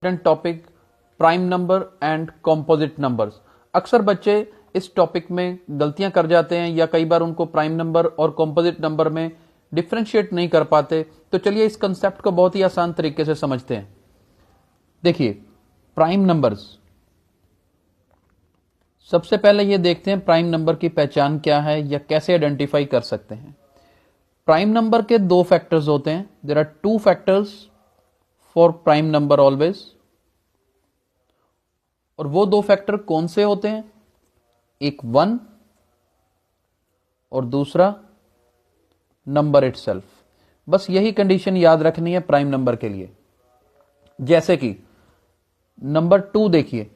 Topic prime number and composite numbers. अक्सर बच्चे इस टॉपिक में गलतियां कर जाते हैं या कई बार उनको प्राइम नंबर और कॉम्पोजिट नंबर में डिफ्रेंशिएट नहीं कर पाते। तो चलिए इस कंसेप्ट को बहुत ही आसान तरीके से समझते हैं। देखिए प्राइम नंबर्स, सबसे पहले ये देखते हैं प्राइम नंबर की पहचान क्या है या कैसे आइडेंटिफाई कर सकते हैं। प्राइम नंबर के दो फैक्टर्स होते हैं। There are two factors for prime number always. और वो दो फैक्टर कौन से होते हैं? एक 1 और दूसरा नंबर इटसेल्फ। बस यही कंडीशन याद रखनी है प्राइम नंबर के लिए। जैसे कि नंबर 2 देखिए,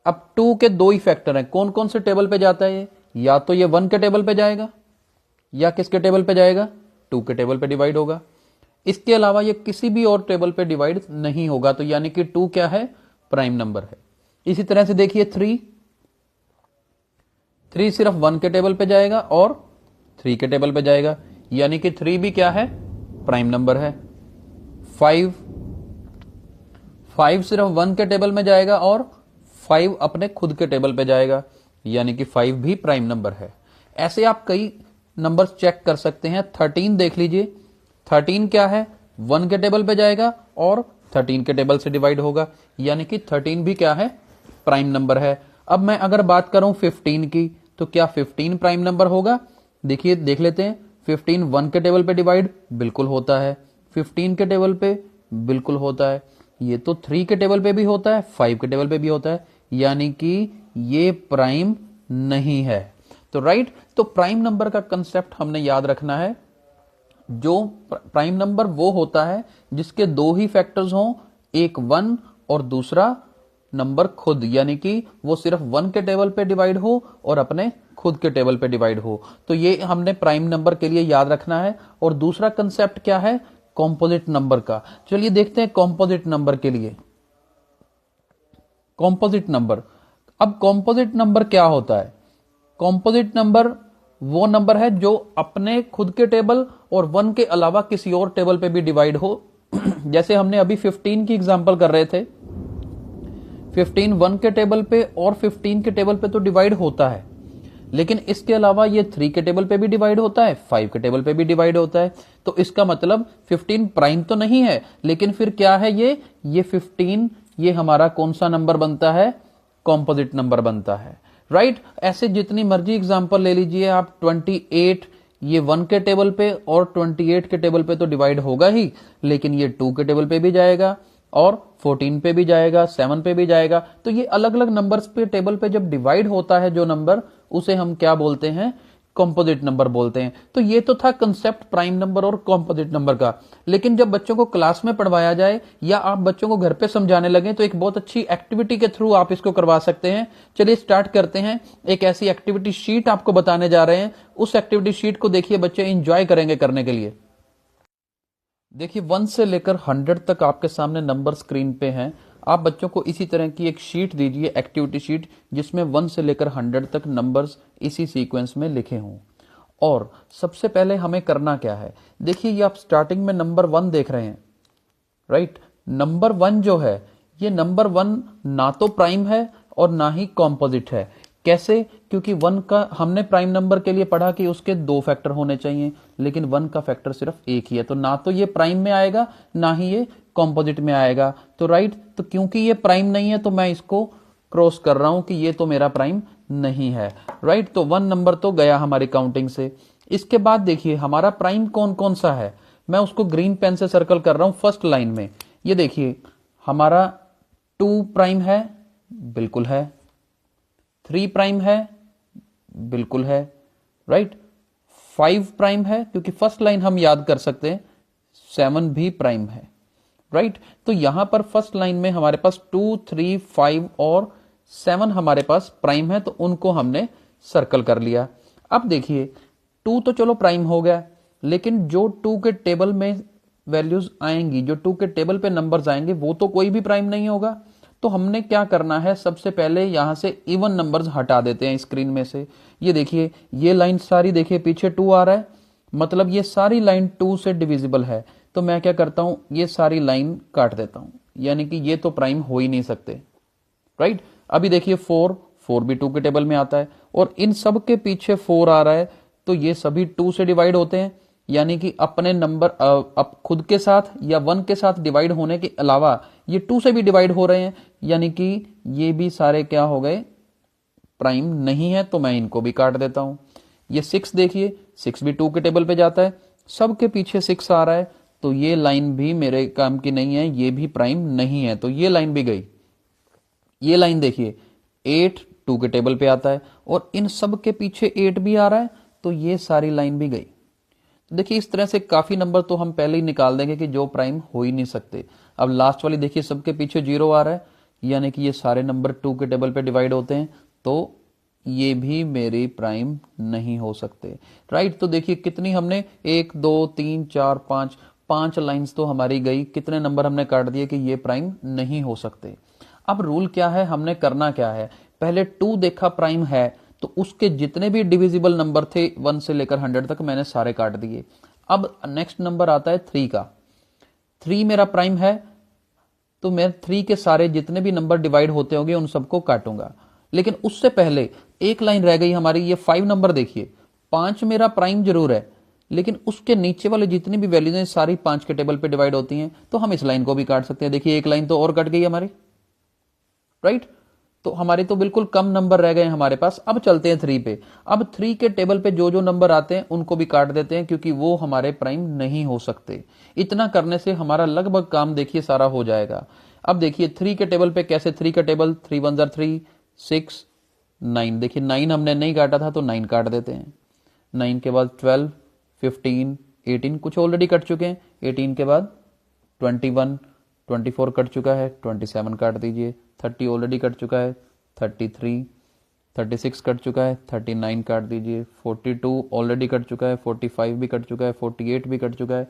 अब 2 के दो ही फैक्टर हैं। कौन कौन से टेबल पे जाता है ये? या तो ये 1 के टेबल पे जाएगा या किसके टेबल पे जाएगा? 2 के टेबल पे डिवाइड होगा। इसके अलावा ये किसी भी और टेबल पे डिवाइड नहीं होगा। तो यानी कि 2 क्या है? प्राइम नंबर है। इसी तरह से देखिए 3 सिर्फ 1 के टेबल पे जाएगा और 3 के टेबल पे जाएगा, यानी कि 3 भी क्या है? प्राइम नंबर है। 5 सिर्फ 1 के टेबल में जाएगा और 5 अपने खुद के टेबल पे जाएगा, यानी कि 5 भी प्राइम नंबर है। ऐसे आप कई नंबर चेक कर सकते हैं। 13 देख लीजिए, 13 क्या है? 1 के टेबल पे जाएगा और 13 के टेबल से डिवाइड होगा, यानी कि 13 भी क्या है? प्राइम नंबर है। अब मैं अगर बात करूं 15 की, तो क्या 15 प्राइम नंबर होगा? देखिए देख लेते हैं। 15 1 के टेबल पे डिवाइड बिल्कुल होता है, 15 के टेबल पे बिल्कुल होता है। ये तो 3 के टेबल पे भी होता है, 5 के टेबल पे भी होता है, यानी कि ये प्राइम नहीं है। तो राइट, तो प्राइम नंबर का कंसेप्ट हमने याद रखना है। जो प्राइम नंबर वो होता है जिसके दो ही फैक्टर्स हों, एक 1 और दूसरा नंबर खुद, यानी कि वो सिर्फ 1 के टेबल पे डिवाइड हो और अपने खुद के टेबल पे डिवाइड हो। तो ये हमने प्राइम नंबर के लिए याद रखना है। और दूसरा कंसेप्ट क्या है? कॉम्पोजिट नंबर का। चलिए देखते हैं कॉम्पोजिट नंबर के लिए। कॉम्पोजिट नंबर, अब कॉम्पोजिट नंबर क्या होता है? कॉम्पोजिट नंबर वो नंबर है जो अपने खुद के टेबल और 1 के अलावा किसी और टेबल पे भी डिवाइड हो। जैसे हमने अभी 15 की एग्जांपल कर रहे थे। 15 1 के टेबल पे और 15 के टेबल पे तो डिवाइड होता है, लेकिन इसके अलावा ये 3 के टेबल पे भी डिवाइड होता है, 5 के टेबल पे भी डिवाइड होता है। तो इसका मतलब 15 प्राइम तो नहीं है, लेकिन फिर क्या है ये 15 ये हमारा कौन सा नंबर बनता है? कॉम्पोजिट नंबर बनता है। राइट, ऐसे जितनी मर्जी एग्जांपल ले लीजिए आप। 28 ये 1 के टेबल पे और 28 के टेबल पे तो डिवाइड होगा ही, लेकिन ये 2 के टेबल पे भी जाएगा और 14 पे भी जाएगा, 7 पे भी जाएगा। तो ये अलग अलग नंबर्स पे टेबल पे जब डिवाइड होता है जो नंबर, उसे हम क्या बोलते हैं? कॉम्पोजिट नंबर बोलते हैं। तो ये तो था कंसेप्ट प्राइम नंबर और कॉम्पोजिट नंबर का। लेकिन जब बच्चों को क्लास में पढ़वाया जाए या आप बच्चों को घर पे समझाने लगे, तो एक बहुत अच्छी एक्टिविटी के थ्रू आप इसको करवा सकते हैं। चलिए स्टार्ट करते हैं। एक ऐसी एक्टिविटी शीट आपको बताने जा रहे हैं। उस एक्टिविटी शीट को देखिए, बच्चे इंजॉय करेंगे करने के लिए। देखिए 1 से लेकर 100 तक आपके सामने नंबर स्क्रीन पे हैं। आप बच्चों को इसी तरह की एक शीट दीजिए, एक्टिविटी शीट, जिसमें 1 से लेकर 100 तक नंबर्स इसी सीक्वेंस में लिखे हों। और सबसे पहले हमें करना क्या है? देखिए ये आप स्टार्टिंग में नंबर 1 देख रहे हैं। राइट, नंबर 1 जो है, ये नंबर 1 ना तो प्राइम है और ना ही कॉम्पोजिट है। कैसे? क्योंकि 1 का हमने प्राइम नंबर के लिए पढ़ा कि उसके दो फैक्टर होने चाहिए, लेकिन 1 का फैक्टर सिर्फ एक ही है। तो ना तो ये प्राइम में आएगा, ना ही ये कॉम्पोजिट में आएगा। तो राइट, तो क्योंकि ये प्राइम नहीं है तो मैं इसको क्रॉस कर रहा हूं कि ये तो मेरा प्राइम नहीं है। राइट, तो 1 नंबर तो गया हमारी काउंटिंग से। इसके बाद देखिए हमारा प्राइम कौन कौन सा है, मैं उसको ग्रीन पेन से सर्कल कर रहा हूं फर्स्ट लाइन में। ये देखिए हमारा 2 प्राइम है, बिल्कुल है। 3 प्राइम है, बिल्कुल है। राइट, 5 प्राइम है, क्योंकि फर्स्ट लाइन हम याद कर सकते हैं। 7 भी प्राइम है। राइट, तो यहां पर फर्स्ट लाइन में हमारे पास 2, 3, 5 और 7 हमारे पास प्राइम है, तो उनको हमने सर्कल कर लिया। अब देखिए 2 तो चलो प्राइम हो गया, लेकिन जो 2 के टेबल में वैल्यूज आएंगी, जो 2 के टेबल पे नंबर्स आएंगे, वो तो कोई भी प्राइम नहीं होगा। तो हमने क्या करना है? सबसे पहले यहां से इवन नंबर्स हटा देते हैं स्क्रीन में से। ये देखिए ये लाइन सारी, देखिए पीछे 2 आ रहा है, मतलब ये सारी लाइन 2 से डिविजिबल है। तो मैं क्या करता हूं? ये सारी लाइन काट देता हूं। यानी कि ये तो प्राइम हो ही नहीं सकते, राइट। अभी देखिए 4 4 भी 2 के टेबल में आता है और इन सब के पीछे 4 आ रहा है, तो ये सभी 2 से डिवाइड होते हैं, यानी कि अपने नंबर अब खुद के साथ या 1 के साथ डिवाइड होने के अलावा ये 2 से भी डिवाइड हो रहे हैं, यानी कि ये भी सारे क्या हो गए, प्राइम नहीं है। तो मैं इनको भी काट देता हूं। ये 6 देखिए, 6 भी 2 के टेबल पे जाता है, सबके पीछे 6 आ रहा है, तो ये लाइन भी मेरे काम की नहीं है, ये भी प्राइम नहीं है, तो ये लाइन भी गई। ये लाइन देखिए 8 2 के टेबल पे आता है और इन सब के पीछे 8 भी आ रहा है, तो ये सारी लाइन भी गई। देखिए इस तरह से काफी नंबर तो हम पहले ही निकाल देंगे कि जो प्राइम हो ही नहीं सकते। अब लास्ट वाली देखिए सबके पीछे 0 आ रहा है, यानी कि ये सारे नंबर 2 के टेबल पे डिवाइड होते हैं, तो ये भी मेरी प्राइम नहीं हो सकते, राइट। तो देखिए कितनी हमने 1 2 3 4 5 5 लाइंस तो हमारी गई, कितने नंबर हमने काट दिए कि ये प्राइम नहीं हो सकते। अब रूल क्या है, हमने करना क्या है, पहले 2 देखा प्राइम है तो उसके जितने भी डिविजिबल नंबर थे 1 से लेकर 100 तक मैंने सारे काट दिए। अब नेक्स्ट नंबर आता है 3 का। 3 मेरा प्राइम है, तो मैं 3 के सारे जितने भी नंबर डिवाइड होते होंगे उन सबको काटूंगा। लेकिन उससे पहले एक लाइन रह गई हमारी, ये 5 नंबर देखिए। 5 मेरा प्राइम जरूर है, लेकिन उसके नीचे वाले जितनी भी वैल्यूज हैं सारी 5 के टेबल पे डिवाइड होती हैं, तो हम इस लाइन को भी काट सकते हैं। देखिए एक लाइन तो और कट गई हमारी, राइट। तो हमारे तो बिल्कुल कम नंबर रह गए हमारे पास। अब चलते हैं 3 पे। अब 3 के टेबल पे जो जो नंबर आते हैं उनको भी काट देते हैं, क्योंकि वो हमारे प्राइम नहीं हो सकते। इतना करने से हमारा लगभग काम देखिए सारा हो जाएगा। अब देखिए 3 के टेबल पे कैसे, 3 का टेबल 3 1 3 6 9, देखिए 9 हमने नहीं काटा था तो 9 काट देते हैं। 9 के बाद 12 15 18 कुछ ऑलरेडी कट चुके हैं। 18 के बाद 21 24 कट चुका है, 27 काट दीजिए। 30 ऑलरेडी कट चुका है, 33 36 कट चुका है, 39 काट दीजिए। 42 ऑलरेडी कट चुका है, 45 भी कट चुका है, 48 भी कट चुका है,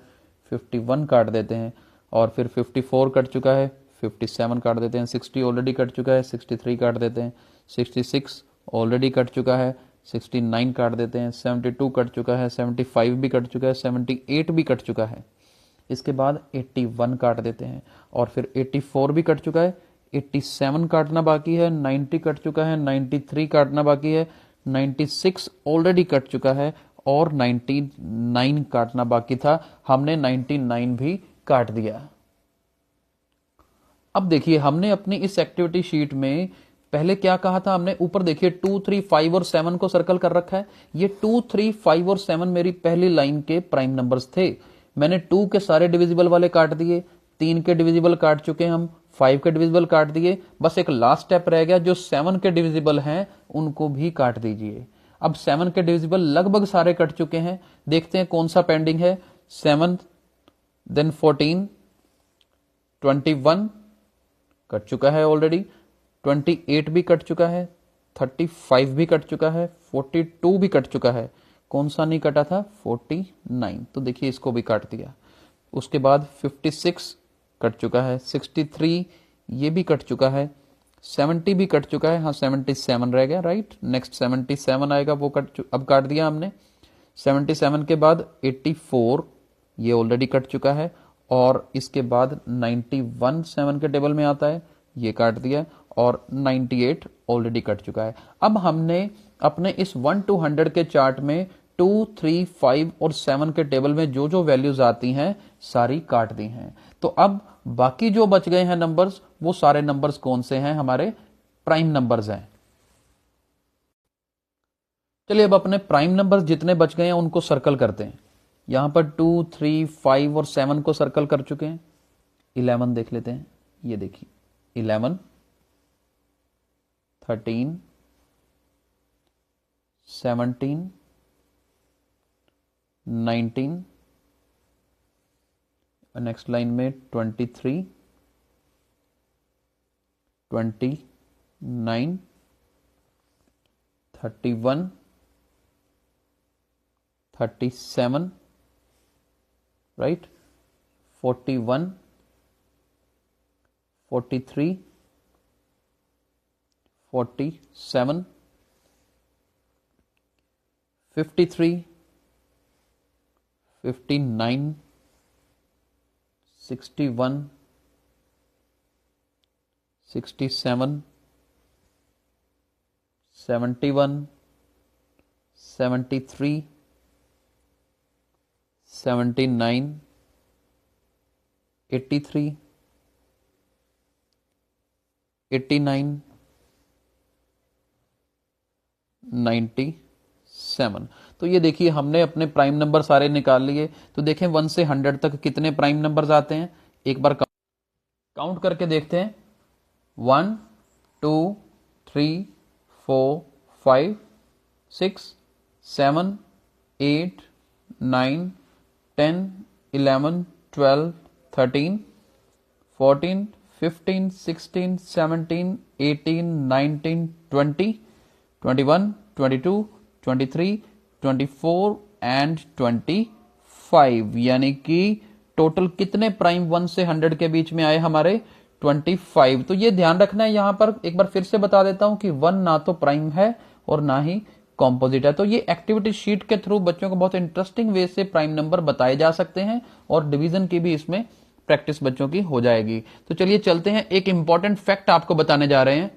51 काट देते हैं। और फिर 54 कट चुका है, 57 काट देते हैं। 60 ऑलरेडी कट चुका है, 63 काट देते हैं। 66 ऑलरेडी कट चुका है, 69 काट देते हैं। 72 कट चुका है, 75 भी कट चुका है, 78 भी कट चुका है। इसके बाद 81 काट देते हैं और फिर 84 भी कट चुका है, 87 काटना बाकी है, 90 कट चुका है, 93 काटना बाकी है, 96 ऑलरेडी कट चुका है और 99 काटना बाकी था, हमने 99 भी काट दिया। अब देखिए हमने अपनी इस एक्टिविटी शीट में पहले क्या कहा था, हमने ऊपर देखिए 2 3 5 और 7 को सर्कल कर रखा है। ये 2 3 5 और 7 मेरी पहली लाइन के प्राइम नंबर्स थे। मैंने 2 के सारे डिविजिबल वाले काट दिए, 3 के डिविजिबल काट चुके हम, 5 के डिविजिबल काट दिए। बस एक लास्ट स्टेप रह गया, जो 7 के डिविजिबल हैं उनको भी काट दीजिए। अब 7 के डिविजिबल लगभग सारे कट चुके हैं। देखते हैं कौन सा पेंडिंग है। 7 देन 14 21 कट चुका है ऑलरेडी, 28 भी कट चुका है, 35 भी कट चुका है, 42 भी कट चुका है। कौन सा नहीं कटा था, 49। तो देखिए इसको भी काट दिया। उसके बाद 56 कट चुका है, 63 ये भी कट चुका है, 70 भी कट चुका है, हाँ 77 रह गया, राइट। नेक्स्ट 77 आएगा, वो अब काट दिया हमने। 77 के बाद 84 ये ऑलरेडी कट चुका है और इसके बाद 91 7 के टेबल में आता है, ये काट दिया और 98 ऑलरेडी कट चुका है। अब हमने अपने इस 1 to 100 के चार्ट में 2 3 5 और 7 के टेबल में जो जो वैल्यूज आती हैं सारी काट दी हैं। तो अब बाकी जो बच गए हैं नंबर्स, वो सारे नंबर्स कौन से हैं, हमारे प्राइम नंबर्स हैं। चलिए अब अपने प्राइम नंबर्स जितने बच गए हैं उनको सर्कल करते हैं। यहां पर 2 3 5 और 7 को सर्कल कर चुके हैं। 11 देख लेते हैं, ये देखिए 11 13 17 19, नेक्स्ट लाइन में 23 29 31 37, राइट, 41 43 47 53 59 61 67, 71, 73, 79, 83, 89, 97। तो ये देखिए हमने अपने प्राइम नंबर सारे निकाल लिए। तो देखें 1 से 100 तक कितने प्राइम नंबर्स आते हैं, एक बार काउंट करके देखते हैं। 1 2 3 4 5 6 7 8 9 10 11 12 13 14 15 16 17 18 19 20 21 22 23 24 एंड 25, यानी कि टोटल कितने प्राइम 1 से 100 के बीच में आए हमारे 25। तो ये ध्यान रखना है, यहां पर एक बार फिर से बता देता हूं कि 1 ना तो प्राइम है और ना ही कॉम्पोजिट है। तो ये एक्टिविटी शीट के थ्रू बच्चों को बहुत इंटरेस्टिंग वे से प्राइम नंबर बताए जा सकते हैं और डिवीजन की भी इसमें प्रैक्टिस बच्चों की हो जाएगी। तो चलिए चलते हैं, एक इंपॉर्टेंट फैक्ट आपको बताने जा रहे हैं।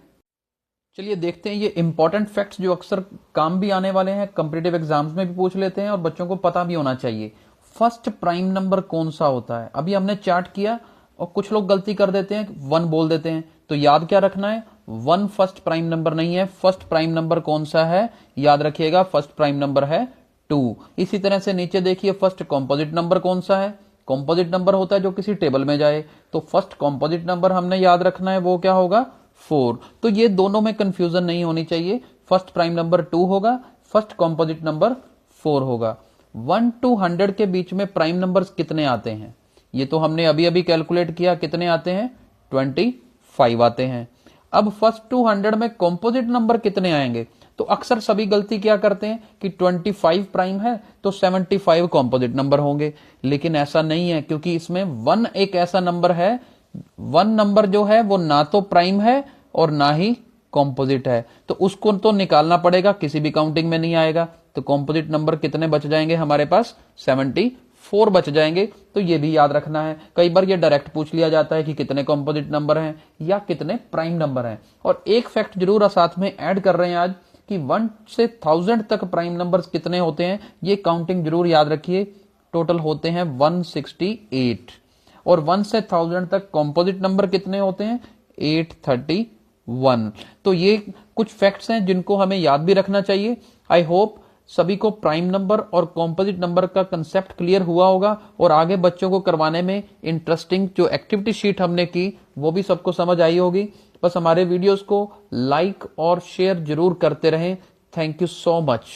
चलिए देखते हैं ये इंपॉर्टेंट फैक्ट्स जो अक्सर काम भी आने वाले हैं, कॉम्पिटिटिव एग्जाम्स में भी पूछ लेते हैं और बच्चों को पता भी होना चाहिए। फर्स्ट प्राइम नंबर कौन सा होता है? अभी हमने चार्ट किया और कुछ लोग गलती कर देते हैं, 1 बोल देते हैं। तो याद क्या रखना है, 1 फर्स्ट प्राइम नंबर नहीं है। फर्स्ट प्राइम नंबर कौन सा है, याद रखिएगा, फर्स्ट प्राइम नंबर है 2। इसी तरह से नीचे देखिए फर्स्ट कॉम्पोजिट नंबर कौन सा है। कॉम्पोजिट नंबर होता है जो किसी टेबल में जाए, तो फर्स्ट कॉम्पोजिट नंबर हमने याद रखना है, वो क्या होगा, 4। तो ये दोनों में कंफ्यूजन नहीं होनी चाहिए, फर्स्ट प्राइम नंबर 2 होगा, फर्स्ट कॉम्पोजिट नंबर 4 होगा। 1 to 100 के बीच में प्राइम नंबर्स कितने आते हैं, ये तो हमने अभी अभी कैलकुलेट किया, कितने आते हैं, 25 आते हैं। अब फर्स्ट टू 100 में कॉम्पोजिट नंबर कितने आएंगे? तो अक्सर सभी गलती क्या करते हैं कि 25 प्राइम है तो 75 कॉम्पोजिट नंबर होंगे, लेकिन ऐसा नहीं है, क्योंकि इसमें 1 एक ऐसा नंबर है, 1 नंबर जो है वो ना तो प्राइम है और ना ही कॉम्पोजिट है, तो उसको तो निकालना पड़ेगा, किसी भी काउंटिंग में नहीं आएगा। तो कॉम्पोजिट नंबर कितने बच जाएंगे हमारे पास, 74 बच जाएंगे। तो ये भी याद रखना है, कई बार ये डायरेक्ट पूछ लिया जाता है कि कितने कॉम्पोजिट नंबर हैं या कितने प्राइम नंबर हैं। और एक फैक्ट जरूर साथ में ऐड कर रहे हैं आज कि 1 से 1000 तक प्राइम नंबर्स कितने होते हैं, ये काउंटिंग जरूर याद रखिए, टोटल होते हैं 168। और 1 से 1000 तक कॉम्पोजिट नंबर कितने होते हैं, 831। तो ये कुछ फैक्ट्स हैं जिनको हमें याद भी रखना चाहिए। आई होप सभी को प्राइम नंबर और कॉम्पोजिट नंबर का कंसेप्ट क्लियर हुआ होगा और आगे बच्चों को करवाने में इंटरेस्टिंग जो एक्टिविटी शीट हमने की वो भी सबको समझ आई होगी। बस हमारे वीडियोस को लाइक और शेयर जरूर करते रहें। Thank you so much.